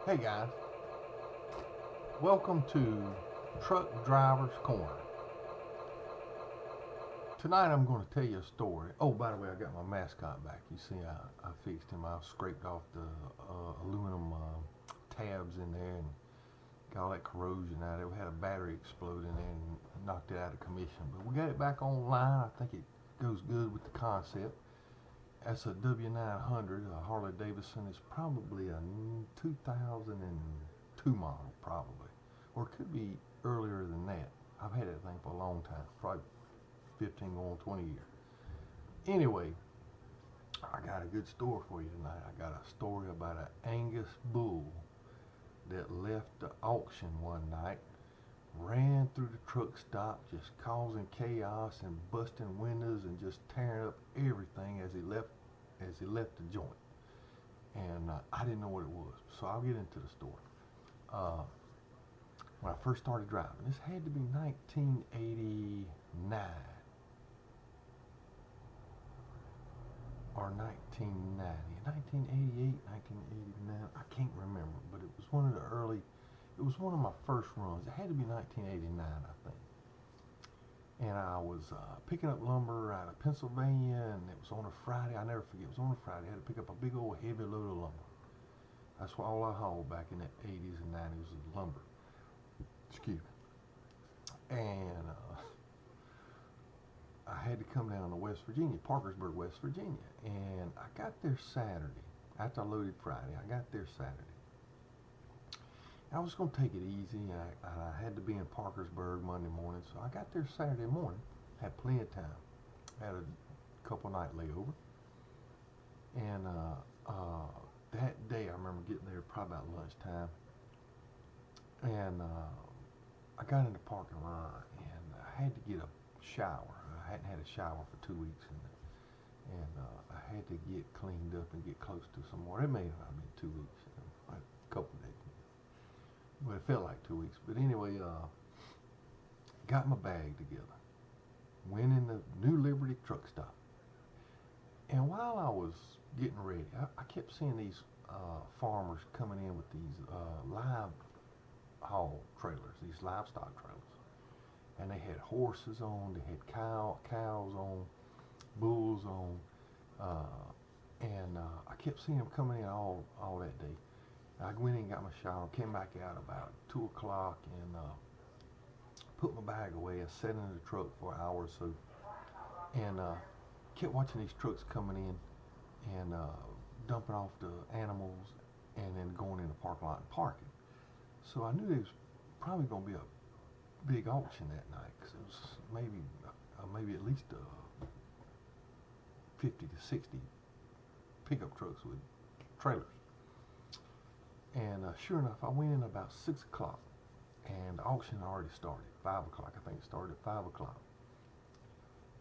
Hey guys, welcome to Truck Driver's Corner. Tonight I'm going to tell you a story. Oh, by the way, I got my mascot back. You see, I fixed him. I scraped off the aluminum tabs in there and got all that corrosion out of it. We had a battery explode in there and knocked it out of commission. But we got it back online. I think it goes good with the concept. That's a W900, a Harley Davidson. It's probably a 2002 model, probably. Or it could be earlier than that. I've had that thing for a long time, probably 15 going 20 years. Anyway, I got a good story for you tonight. I got a story about an Angus bull that left the auction one night, ran through the truck stop, just causing chaos and busting windows and just tearing up everything as he left the joint. And I didn't know what it was, so I'll get into the story. Uh, when I first started driving, this had to be 1989 or 1990, 1988, 1989. I can't remember, but it was one of the early. It was one of my first runs. It had to be 1989, I think. And I was picking up lumber out of Pennsylvania, and it was on a Friday. I never forget. It was on a Friday. I had to pick up a big old heavy load of lumber. That's all I hauled back in the 80s and 90s was lumber. Excuse me. And I had to come down to West Virginia, Parkersburg, West Virginia. And I got there Saturday. After I loaded Friday, I got there Saturday. I was going to take it easy, and I had to be in Parkersburg Monday morning, so I got there Saturday morning, had plenty of time, had a couple night layover, and that day I remember getting there probably about lunchtime, and I got in the parking lot, and I had to get a shower. I hadn't had a shower for 2 weeks, and I had to get cleaned up and get close to some more. It may have been 2 weeks, like a couple of days. Well, it felt like 2 weeks. But anyway, got my bag together. Went in the New Liberty truck stop. And while I was getting ready, I kept seeing these farmers coming in with these live haul trailers, these livestock trailers. And they had horses on, they had cows on, bulls on. And I kept seeing them coming in all that day. I went in and got my shower, came back out about 2 o'clock, and put my bag away. I sat in the truck for an hour or so, and kept watching these trucks coming in and dumping off the animals and then going in the parking lot and parking. So I knew there was probably going to be a big auction that night, because it was maybe at least 50 to 60 pickup trucks with trailers. And sure enough, I went in about 6 o'clock, and the auction already started. 5 o'clock, I think it started at 5 o'clock.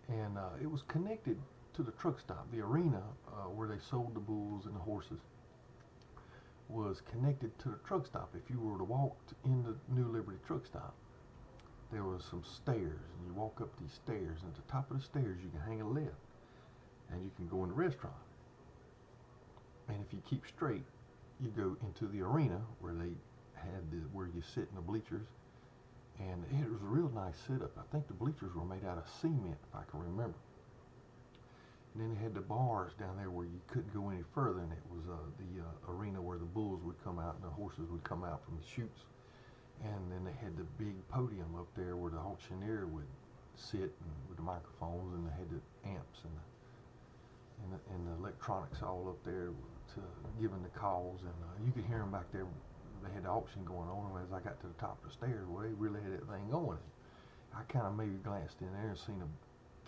And it was connected to the truck stop. The arena where they sold the bulls and the horses was connected to the truck stop. If you were to walk in the New Liberty truck stop, there was some stairs, and you walk up these stairs, and at the top of the stairs you can hang a left, and you can go in the restaurant. And if you keep straight, you go into the arena where they had where you sit in the bleachers, and it was a real nice setup. I think the bleachers were made out of cement, if I can remember. And then they had the bars down there where you couldn't go any further, and it was the arena where the bulls would come out and the horses would come out from the chutes. And then they had the big podium up there where the auctioneer would sit and with the microphones, and they had the amps and the electronics all up there to giving the calls, and you could hear them back there. They had the auction going on, and as I got to the top of the stairs, well, they really had that thing going. I kind of maybe glanced in there and seen a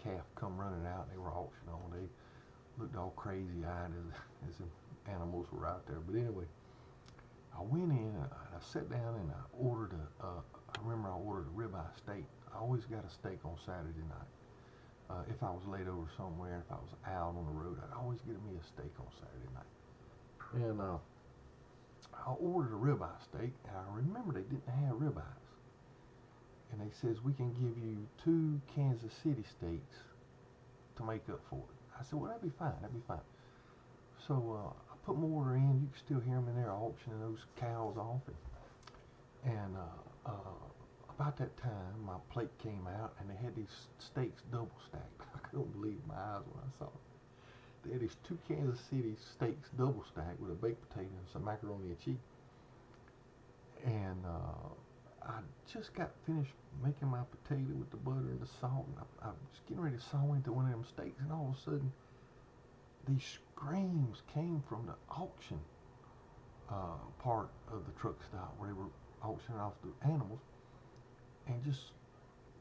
calf come running out, and they were auctioning on. They looked all crazy-eyed as the animals were out there. But anyway, I went in and I sat down and I ordered I remember I ordered a ribeye steak. I always got a steak on Saturday night. If I was laid over somewhere, if I was out on the road, I'd always get me a steak on Saturday night. And I ordered a ribeye steak, and I remember they didn't have ribeyes. And they says, we can give you 2 Kansas City steaks to make up for it. I said, well, that'd be fine, that'd be fine. So I put my order in. You can still hear them in there auctioning those cows off. And about that time, my plate came out, and they had these steaks double stacked. I couldn't believe my eyes when I saw it. They had these 2 Kansas City steaks double stacked with a baked potato and some macaroni and cheese. And I just got finished making my potato with the butter and the salt, and I was getting ready to saw into one of them steaks, and all of a sudden, these screams came from the auction part of the truck stop where they were auctioning off the animals, and just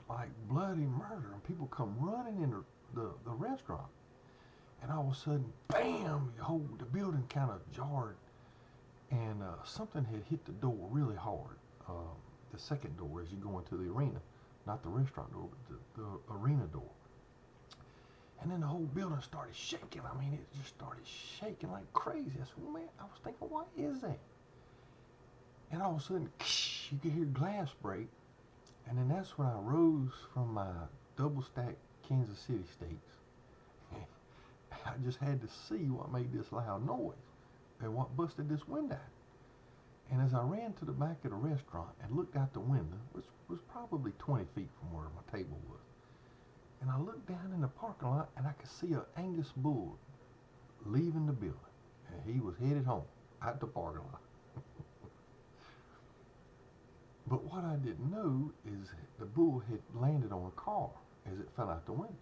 like bloody murder, and people come running in the restaurant, and all of a sudden, bam! The building kind of jarred, and something had hit the door really hard. The second door as you go into the arena, not the restaurant door, but the arena door. And then the whole building started shaking. I mean, it just started shaking like crazy. I said, well, man, I was thinking, what is that? And all of a sudden, you could hear glass break. And then that's when I rose from my double stacked Kansas City steaks. I just had to see what made this loud noise and what busted this window. And as I ran to the back of the restaurant and looked out the window, which was probably 20 feet from where my table was, and I looked down in the parking lot and I could see an Angus bull leaving the building. And he was headed home out the parking lot. But what I didn't know is the bull had landed on a car as it fell out the window.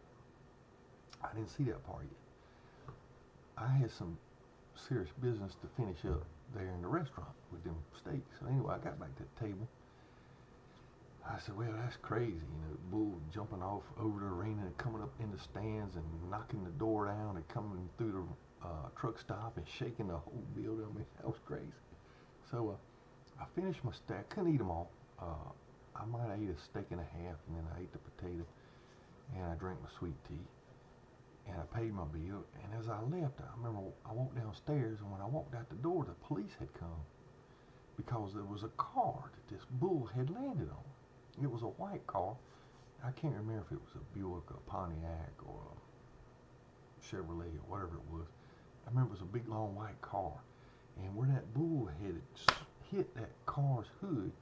I didn't see that part yet. I had some serious business to finish up there in the restaurant with them steaks. So anyway, I got back to the table. I said, well, that's crazy, the bull jumping off over the arena and coming up in the stands and knocking the door down and coming through the truck stop and shaking the whole building. I mean, that was crazy. So I finished my steak. I couldn't eat them all. I might have ate a steak and a half, and then I ate the potato, and I drank my sweet tea, and I paid my bill. And as I left, I remember I walked downstairs, and when I walked out the door, the police had come because there was a car that this bull had landed on. It was a white car. I can't remember if it was a Buick, a Pontiac, or a Chevrolet, or whatever it was. I remember it was a big, long white car. And where that bull had hit that car's hood,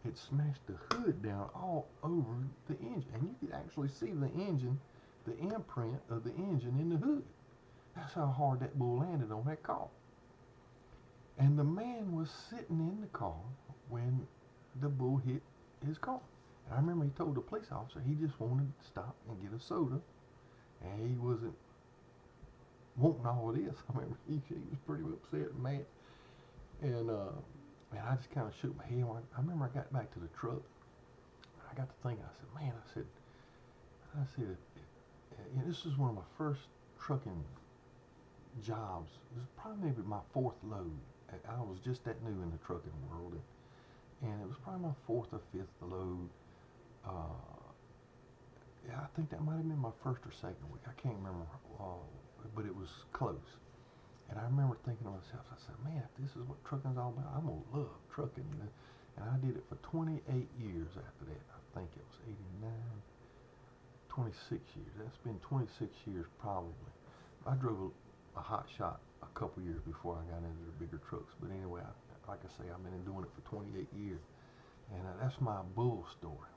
it smashed the hood down all over the engine. And you could actually see the engine, the imprint of the engine in the hood. That's how hard that bull landed on that car. And the man was sitting in the car when the bull hit his car. And I remember he told the police officer he just wanted to stop and get a soda, and he wasn't wanting all of this. I remember he was pretty upset and mad. And man, I just kind of shook my head. I remember I got back to the truck. I got to thinking. I said, man, this is one of my first trucking jobs. This is probably maybe my 4th load. I was just that new in the trucking world, and it was probably my 4th or 5th load. Yeah, I think that might have been my 1st or 2nd week. I can't remember, but it was close. And I remember thinking to myself, I said, man, if this is what trucking's all about, I'm gonna love trucking. And I did it for 28 years after that. I think it was 89, 26 years. That's been 26 years probably. I drove a hot shot a couple years before I got into the bigger trucks. But anyway, like I say, I've been doing it for 28 years. And that's my bull story.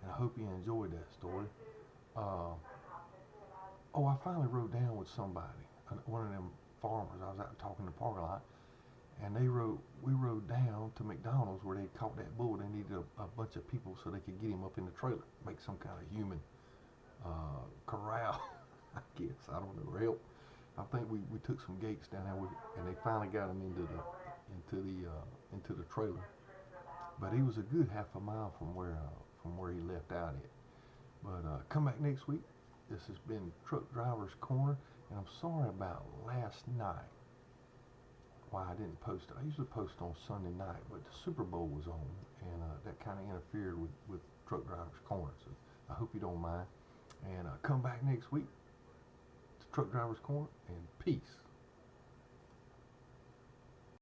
And I hope you enjoyed that story. I finally rode down with somebody, one of them farmers. I was out talking in the parking lot, and we rode down to McDonald's where they caught that bull. They needed a bunch of people so they could get him up in the trailer, make some kind of human corral, I guess. I don't know, or help. I think we took some gates down there, and they finally got him into the trailer. But he was a good half a mile from where he left out at. But come back next week. This has been Truck Driver's Corner, and I'm sorry about last night. Why I didn't post. I usually post on Sunday night, but the Super Bowl was on, and that kind of interfered with Truck Driver's Corner. So I hope you don't mind. And come back next week to Truck Driver's Corner, and peace.